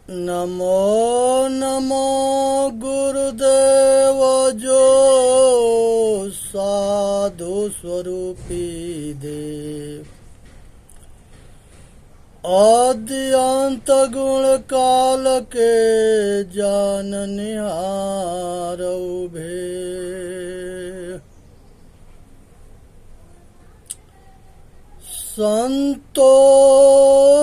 नमो नमो गुरुदेव जो साधु स्वरूपी देव। आद्यंत गुण काल के जान निहार उभे। संतो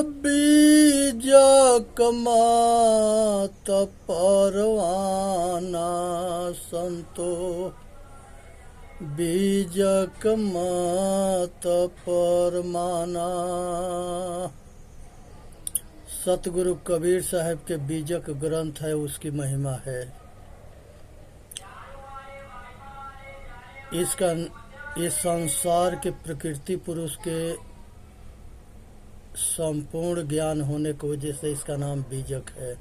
बीजक मात परवाना, संतो बीजक मात परमाना। सतगुरु कबीर साहब के बीजक ग्रंथ है, उसकी महिमा है। इसका इस संसार के प्रकृति पुरुष के संपूर्ण ज्ञान होने की वजह से इसका नाम बीजक है।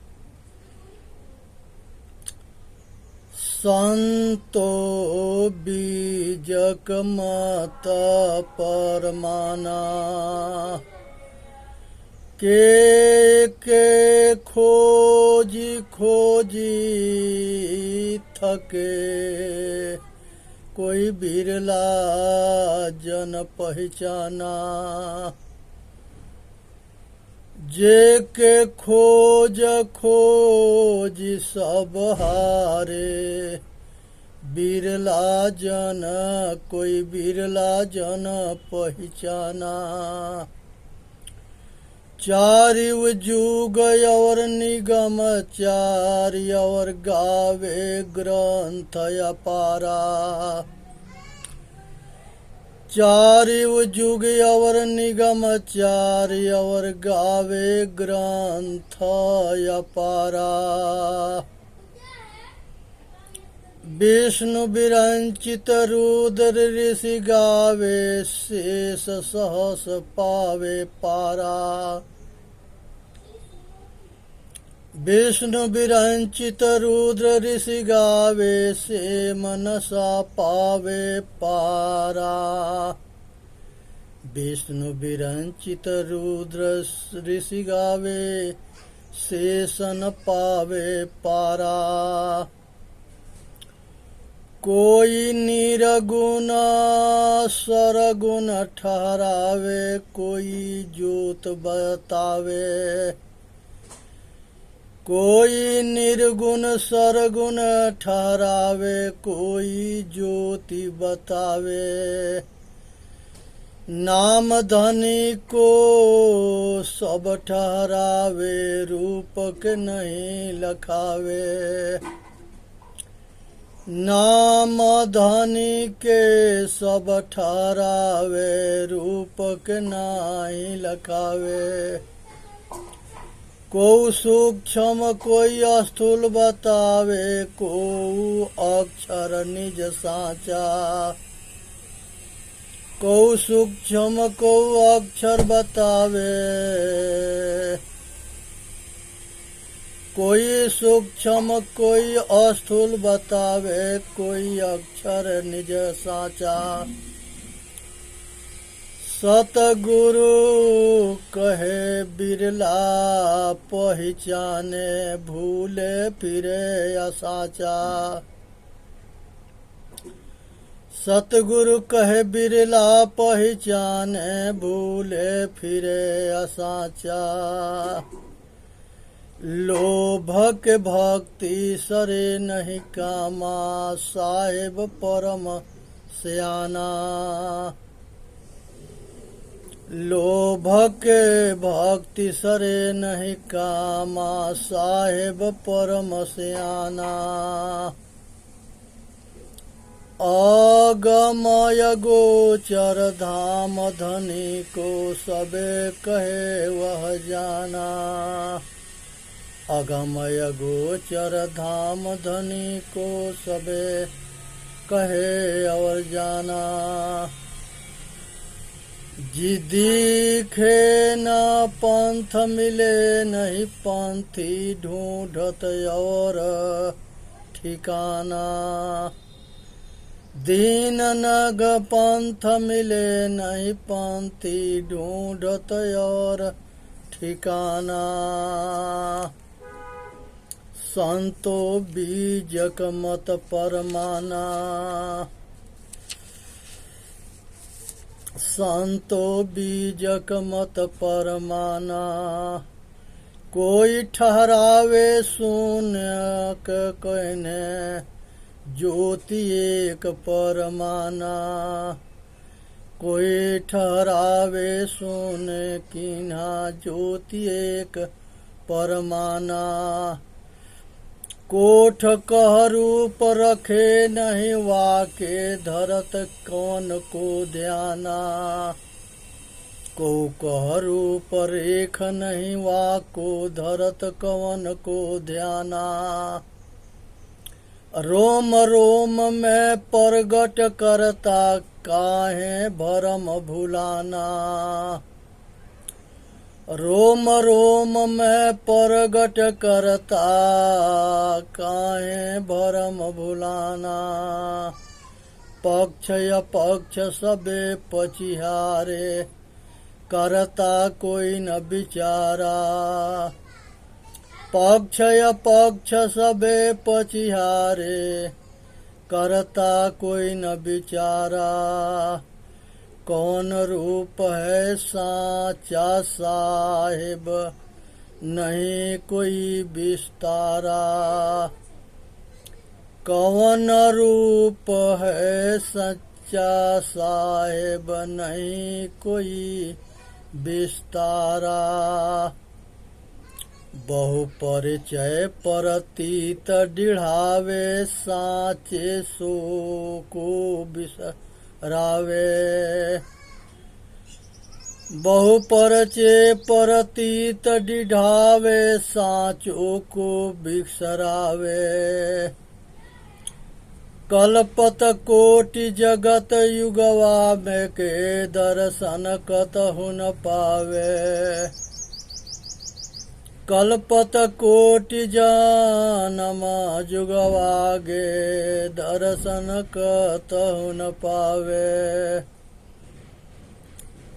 संतो बीजक माता परमाना, के खोजी खोजी थके, कोई बिरला जन पहचाना। जे के खोज खोज सब हारे, बिरला जन कोई बिरला जन पहचाना। चारिव जुग और निगम चार्य और गावे ग्रंथ अपारा। चारिव जुग और निगम चार्य और गावे ग्रंथ अपारा। विष्णु विरंचित रुद्र ऋषि गावे, शेष सहस पावे पारा। विष्णु विरंचित रुद्र ऋषि गावे, से मनसा पावे पारा। विष्णु विरंचित रुद्र ऋषि गावे, शेषन पावे पारा। कोई निर्गुण सरगुण ठहरावे, कोई ज्योत बतावे। कोई निर्गुण सरगुण ठहरावे, कोई ज्योति बतावे। नाम धनी को सब ठहरावे, रूपक नहीं लखावे। नाम धनी के सब ठहरावे, रूपक नहीं लखावे। को सूक्ष्म कोई स्थूल बतावे, को अक्षर निज साचा। को सूक्ष्म को अक्षर बतावे, कोई सूक्ष्म कोई अस्थूल बतावे, कोई अक्षर निज साचा। सतगुरु कहे बिरला पहचाने, भूले फिरे असाचा। सतगुरु कहे बिरला पहचाने, भूले फिरे असाचा। लोभक भक्ति सरे नहीं कामा, साहेब परम सयाना। लोभक भक्ति सरे नहीं कामा, साहेब परम सयाना। अगमय गोचर धाम धनी को, सबे कहे वह जाना। अगमय गोचर धाम धनी को, सबे कहे और जाना। जी दिखे न पंथ मिले नहीं पंथी, ढूंढत और ठिकाना। दीन नग पंथ मिले नहीं पंथी, ढूंढत और ठिकाना। संतो बीजक मत परमाना। संतो बीजक मत परमाना। कोई ठहरावे शून्य कहने ज्योति एक परमाना। कोई ठहरावे शून्य कीन्हा ज्योति एक परमाना। कोठ कह रूप रखे नहीं वाके धरत कौन को ध्याना। को कह रूप रेख नहीं वाको धरत कौन को ध्याना। रोम रोम में प्रगट करता काहे भरम भुलाना। रोम रोम में प्रगट करता काहे भरम भुलाना। पक्ष अपक्ष सबे पचिहारे करता कोई न बिचारा। पक्ष अपक्ष सबे पचिहारे करता कोई न बिचारा। कौन रूप है साचा साहिब नहीं कोई विस्तारा। कौन रूप है सच्चा साहिब नहीं कोई विस्तारा। बहु परिचय परतीत डिढ़ावे साचे सो को बिसरावे। बहु परिचय परतीत डिढ़ावे साचो को बिसरावे। कल्पत कोटि जगत युगवा में के दर्शन कतहु न पावे। कल्पत कोटि जन्म जुगवागे दर्शन कतहु न पावे।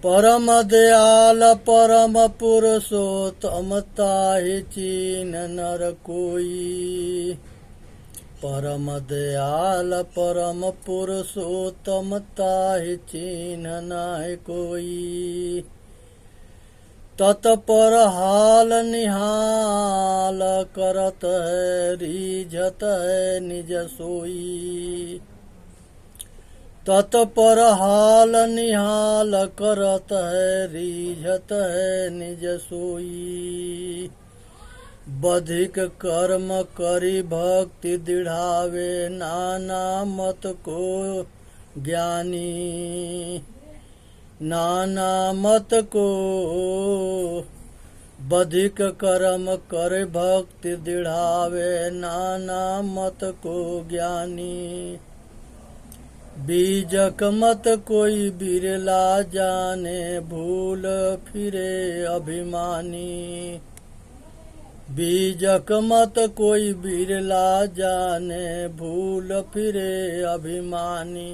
परम दयाल परम पुरुषोत्तम ताहि चीन नर कोई। परम दयाल परम पुरुषोत्तम ताहि चीन नाहि कोई। तत्पर हाल निहाल करत है रीझत है निज सोई। तत्पर हाल निहाल करत है रीझत है निज सोई। बधिक कर्म करी भक्ति दृढ़ावे नाना मत को ज्ञानी। नाना मत को बधिक कर्म कर भक्ति दृढ़ावे नाना मत को ज्ञानी। बीजक मत कोई बिरला जाने भूल फिरे अभिमानी। बीजक मत कोई बिरला जाने भूल फिरे अभिमानी।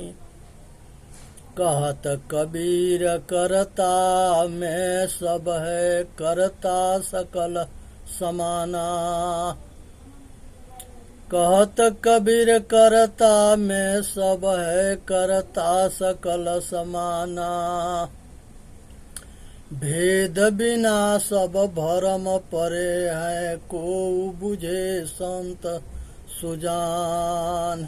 कहत कबीर करता में सब है करता सकल समाना। कहत कबीर करता में सब है करता सकल समाना। भेद बिना सब भरम परे है को बुझे संत सुजान।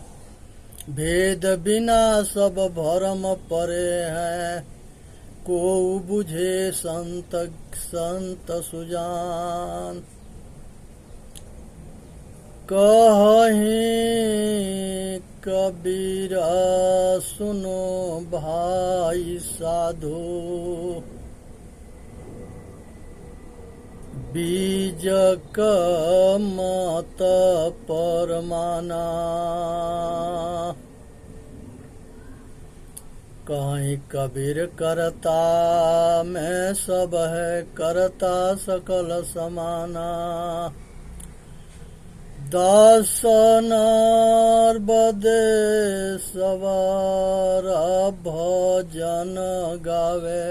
भेद बिना सब भरम परे है को बुझे संत सुजान। कहीं कबीर सुनो भाई साधो। बीजक मत परमाना। कहीं कबीर करता में सब है करता सकल समाना। दास नर्बदे सवार भजन गावे।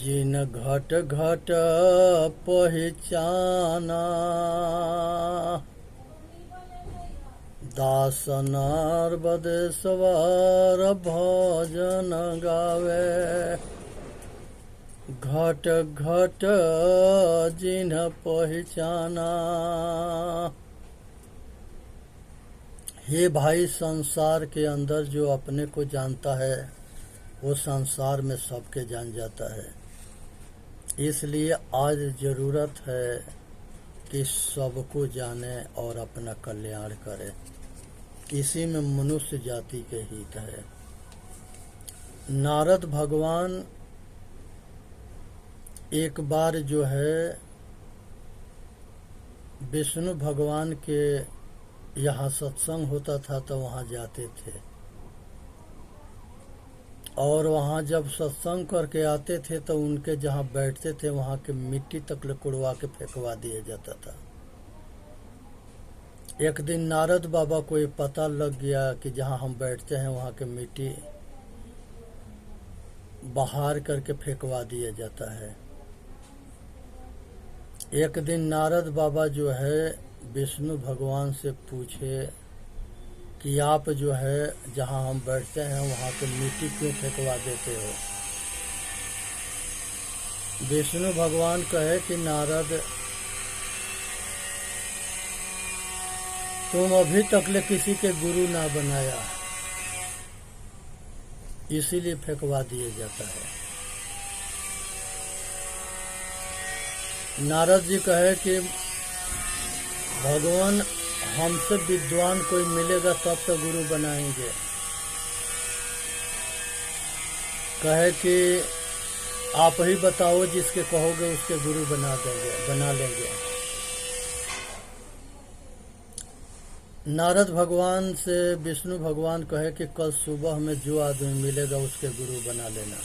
जिन घट घट पहचाना, दास नर्बदेश्वर भजन गावे। घट घट जिन पहचाना। हे भाई, संसार के अंदर जो अपने को जानता है वो संसार में सबके जान जाता है। इसलिए आज जरूरत है कि सबको जाने और अपना कल्याण करे। इसी में मनुष्य जाति के हित है। नारद भगवान एक बार जो है विष्णु भगवान के यहाँ सत्संग होता था तो वहाँ जाते थे, और वहाँ जब सत्संग करके आते थे तो उनके जहाँ बैठते थे वहाँ के मिट्टी तक कुड़वा के फेंकवा दिया जाता था। एक दिन नारद बाबा को ये पता लग गया कि जहाँ हम बैठते हैं वहाँ के मिट्टी बाहर करके फेंकवा दिया जाता है। एक दिन नारद बाबा जो है विष्णु भगवान से पूछे कि आप जो है जहाँ हम बैठते हैं वहाँ पे मिट्टी क्यों फेंकवा देते हो। विष्णु भगवान कहे कि नारद, तुम अभी तक ले किसी के गुरु ना बनाया, इसीलिए फेंकवा दिया जाता है। नारद जी कहे कि भगवान, हमसे विद्वान कोई मिलेगा तब तो गुरु बनाएंगे। कहे कि आप ही बताओ, जिसके कहोगे उसके गुरु बना लेंगे। नारद भगवान से विष्णु भगवान कहे कि कल सुबह में जो आदमी मिलेगा उसके गुरु बना लेना।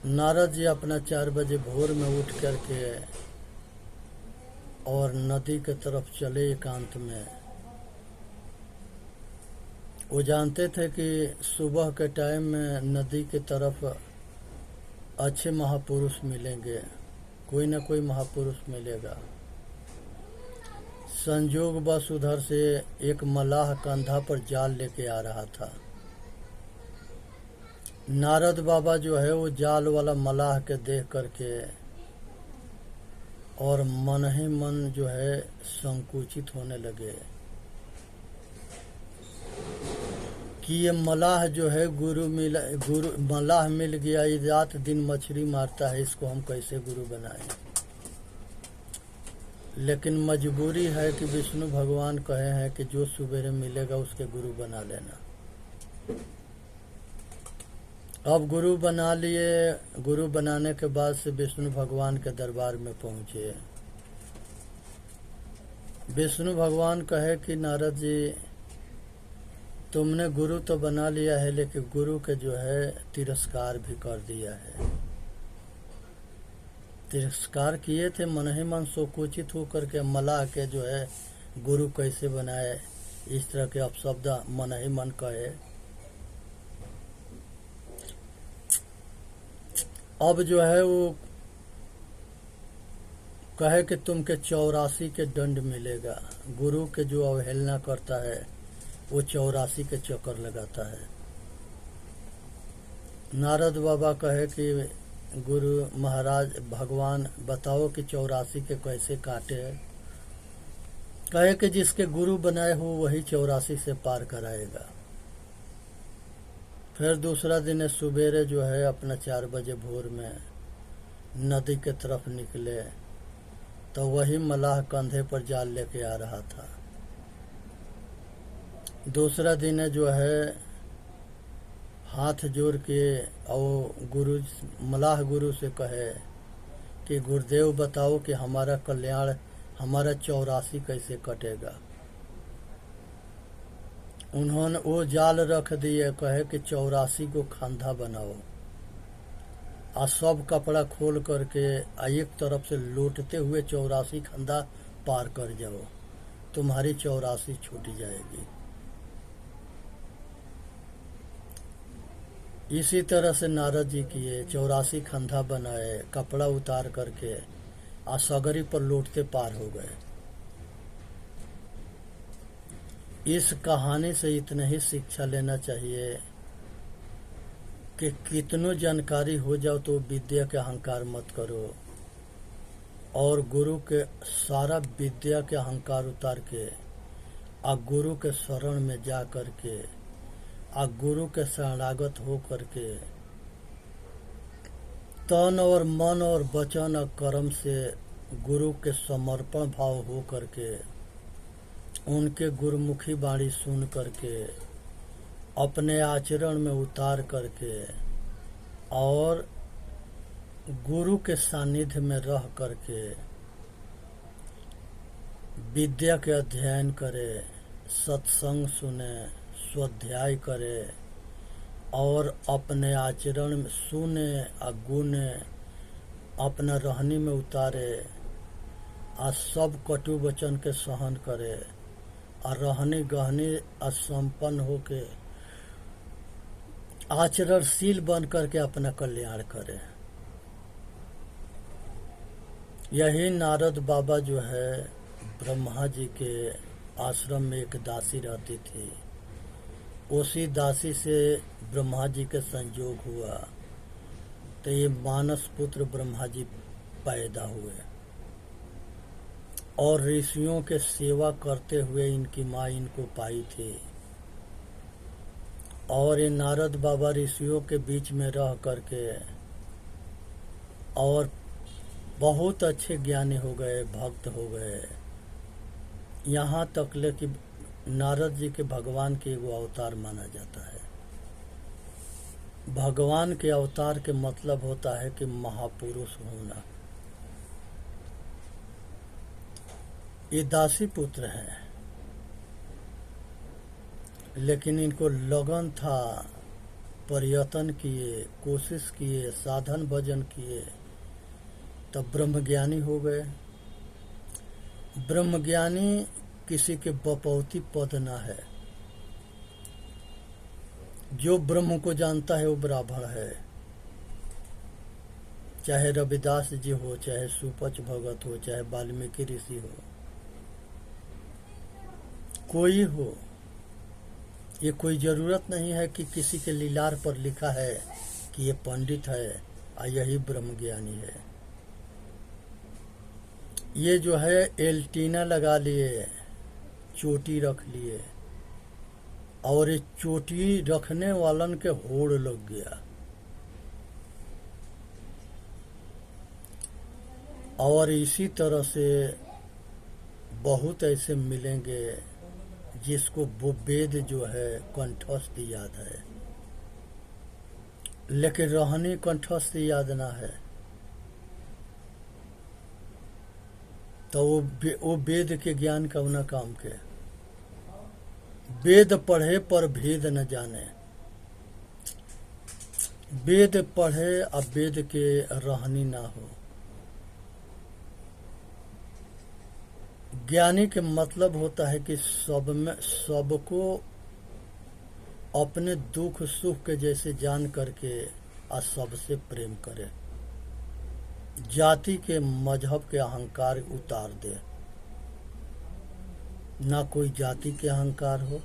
नारद जी अपना 4 बजे भोर में उठ करके और नदी के तरफ चले एकांत में। वो जानते थे कि सुबह के टाइम में नदी के तरफ अच्छे महापुरुष मिलेंगे, कोई न कोई महापुरुष मिलेगा। संजोग बस उधर से एक मलाह कंधा पर जाल लेके आ रहा था। नारद बाबा जो है वो जाल वाला मलाह के देख करके और मन ही मन जो है संकुचित होने लगे कि ये मलाह जो है मलाह मिल गया, ये रात दिन मछली मारता है, इसको हम कैसे गुरु बनाएं। लेकिन मजबूरी है कि विष्णु भगवान कहे हैं कि जो सुबेरे मिलेगा उसके गुरु बना लेना। अब गुरु बना लिए। गुरु बनाने के बाद से विष्णु भगवान के दरबार में पहुंचे। विष्णु भगवान कहे कि नारद जी, तुमने गुरु तो बना लिया है लेकिन गुरु के जो है तिरस्कार भी कर दिया है। तिरस्कार किए थे, मन ही मन संकुचित होकर के मलाह के जो है गुरु कैसे बनाए, इस तरह के अपशब्द मन ही मन कहे। अब जो है वो कहे कि तुमके 84 के दंड मिलेगा। गुरु के जो अवहेलना करता है वो 84 के चक्कर लगाता है। नारद बाबा कहे कि गुरु महाराज भगवान बताओ कि 84 के कैसे काटे। कहे कि जिसके गुरु बनाए हो वही 84 से पार कराएगा। फिर दूसरा दिन सुबेरे जो है अपना 4 बजे भोर में नदी के तरफ निकले तो वही मलाह कंधे पर जाल लेके आ रहा था। दूसरा दिन जो है हाथ जोड़ के और मलाह गुरु से कहे कि गुरुदेव बताओ कि हमारा कल्याण, हमारा 84 कैसे कटेगा। उन्होंने वो जाल रख दिए, कहे कि 84 को खंधा बनाओ और सब कपड़ा खोल करके एक तरफ से लौटते हुए 84 खंधा पार कर जाओ, तुम्हारी 84 छूट जाएगी। इसी तरह से नारद जी किए, 84 खंधा बनाए, कपड़ा उतार करके सगरी पर लौटते पार हो गए। इस कहानी से इतना ही शिक्षा लेना चाहिए कि कितनो जानकारी हो जाओ तो विद्या के अहंकार मत करो, और गुरु के सारा विद्या के अहंकार उतार के गुरु के शरण में जा करके गुरु के शरणागत हो करके तन और मन और वचन और कर्म से गुरु के समर्पण भाव हो करके उनके गुरुमुखी वाणी सुन करके अपने आचरण में उतार करके और गुरु के सानिध्य में रह करके विद्या के अध्ययन करे, सत्संग सुने, स्वाध्याय करे और अपने आचरण में सुने गुने, अपना रहनी में उतारे सब कटु वचन के सहन करे और रहनी गहनी संपन्न होके आचरणशील बन करके अपना कल्याण करे। यही नारद बाबा जो है ब्रह्मा जी के आश्रम में एक दासी रहती थी, उसी दासी से ब्रह्मा जी के संयोग हुआ तो ये मानस पुत्र ब्रह्मा जी पैदा हुए और ऋषियों के सेवा करते हुए इनकी माँ इनको पाई थी। और ये नारद बाबा ऋषियों के बीच में रह करके और बहुत अच्छे ज्ञानी हो गए, भक्त हो गए, यहाँ तक ले कि नारद जी के भगवान के वो अवतार माना जाता है। भगवान के अवतार के मतलब होता है कि महापुरुष होना। ये दासी पुत्र हैं, लेकिन इनको लगन था, प्रयत्न किए, कोशिश किए, साधन भजन किए, तब ब्रह्मज्ञानी हो गए। ब्रह्मज्ञानी किसी के बपौती पद ना है। जो ब्रह्म को जानता है वो ब्राह्मण है, चाहे रविदास जी हो, चाहे सुपच भगत हो, चाहे वाल्मीकि ऋषि हो, कोई हो। ये कोई जरूरत नहीं है कि किसी के लीलार पर लिखा है कि ये पंडित है और यही ब्रह्मज्ञानी है। ये जो है एल्टीना लगा लिए, चोटी रख लिए और ये चोटी रखने वालन के होड़ लग गया। और इसी तरह से बहुत ऐसे मिलेंगे जिसको वो वेद जो है कंठस्थ याद है, लेकिन रहनी कंठस्थ याद ना है, तो वो वेद के ज्ञान का ना काम के। वेद पढ़े पर भेद न जाने, वेद पढ़े अब वेद के रहनी ना हो। ज्ञानी के मतलब होता है कि सबको अपने दुख सुख के जैसे जान करके सबसे प्रेम करे, जाति के मजहब के अहंकार उतार दे। ना कोई जाति के अहंकार हो,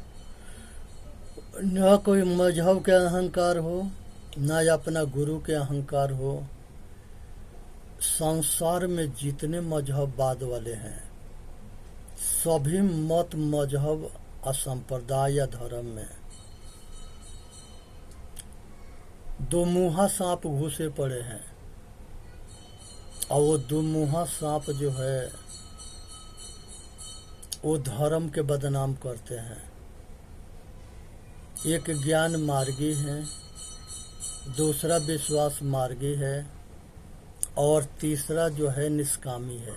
ना कोई मजहब के अहंकार हो, ना अपना गुरु के अहंकार हो। संसार में जितने मजहबवाद वाले हैं सभी मत मजहब असंप्रदाय या धर्म में दो मुहा सांप घुसे पड़े हैं, और वो दो मुहा सांप जो है वो धर्म के बदनाम करते हैं। एक ज्ञान मार्गी है, दूसरा विश्वास मार्गी है, और तीसरा जो है निष्कामी है।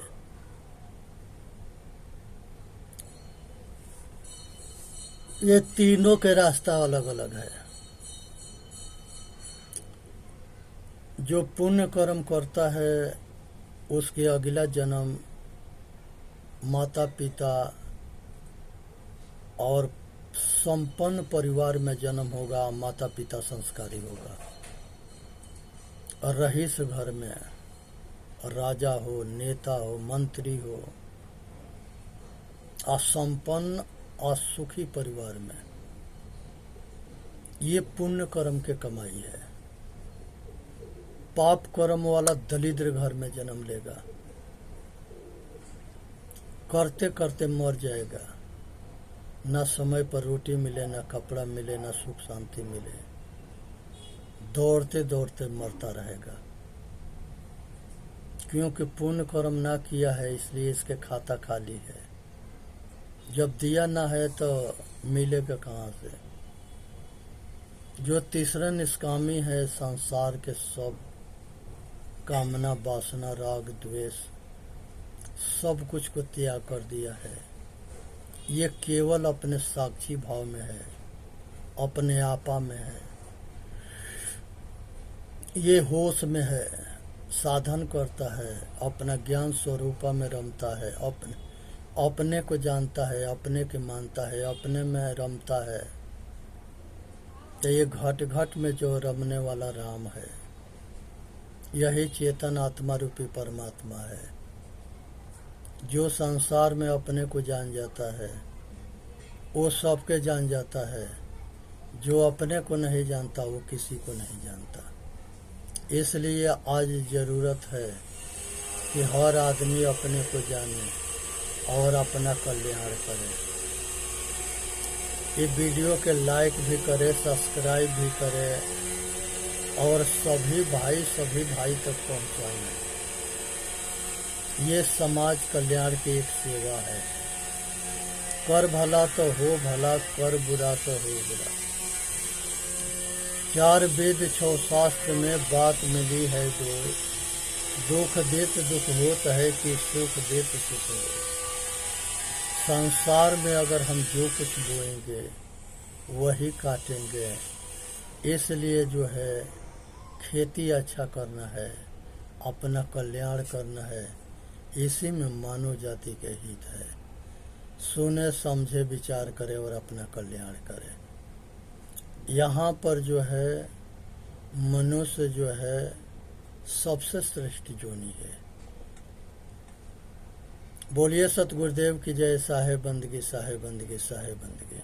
ये तीनों के रास्ता अलग अलग है। जो पुण्य कर्म करता है उसके अगला जन्म माता पिता और संपन्न परिवार में जन्म होगा, माता पिता संस्कारी होगा। और रईस घर में राजा हो, नेता हो, मंत्री हो, असंपन्न असुखी परिवार में, ये पुण्य कर्म के कमाई है। पाप कर्म वाला दरिद्र घर में जन्म लेगा, करते करते मर जाएगा। ना समय पर रोटी मिले, ना कपड़ा मिले, ना सुख शांति मिले, दौड़ते दौड़ते मरता रहेगा। क्योंकि पुण्य कर्म ना किया है, इसलिए इसके खाता खाली है। जब दिया ना है तो मिलेगा कहाँ से। जो तीसरा निष्कामी है, संसार के सब कामना, वासना, राग, द्वेष सब कुछ को त्याग कर दिया है। ये केवल अपने साक्षी भाव में है, अपने आपा में है, ये होश में है, साधन करता है, अपना ज्ञान स्वरूपा में रमता है, अपने को जानता है, अपने के मानता है, अपने में रमता है। तो ये घट घट में जो रमने वाला राम है, यही चेतन आत्मा रूपी परमात्मा है। जो संसार में अपने को जान जाता है, वो सबके जान जाता है। जो अपने को नहीं जानता, वो किसी को नहीं जानता। इसलिए आज ज़रूरत है कि हर आदमी अपने को जाने और अपना कल्याण करे। ये वीडियो के लाइक भी करे, सब्सक्राइब भी करे और सभी भाई तक पहुंचाएं। ये समाज कल्याण की एक सेवा है। कर भला तो हो भला, कर बुरा तो हो बुरा। 4 वेद 6 शास्त्र में बात मिली है जो, दुख देत दुख होत है कि सुख देत सुख हो। संसार में अगर हम जो कुछ बोएंगे वही काटेंगे। इसलिए जो है खेती अच्छा करना है, अपना कल्याण करना है। इसी में मानव जाति के हित है। सुने समझे विचार करे और अपना कल्याण करे। यहाँ पर जो है मनुष्य जो है सबसे श्रेष्ठ जोनी है। बोलिए सतगुरुदेव की जय। साहे बंदगी, साहे बंदगी, साहे बंदगी।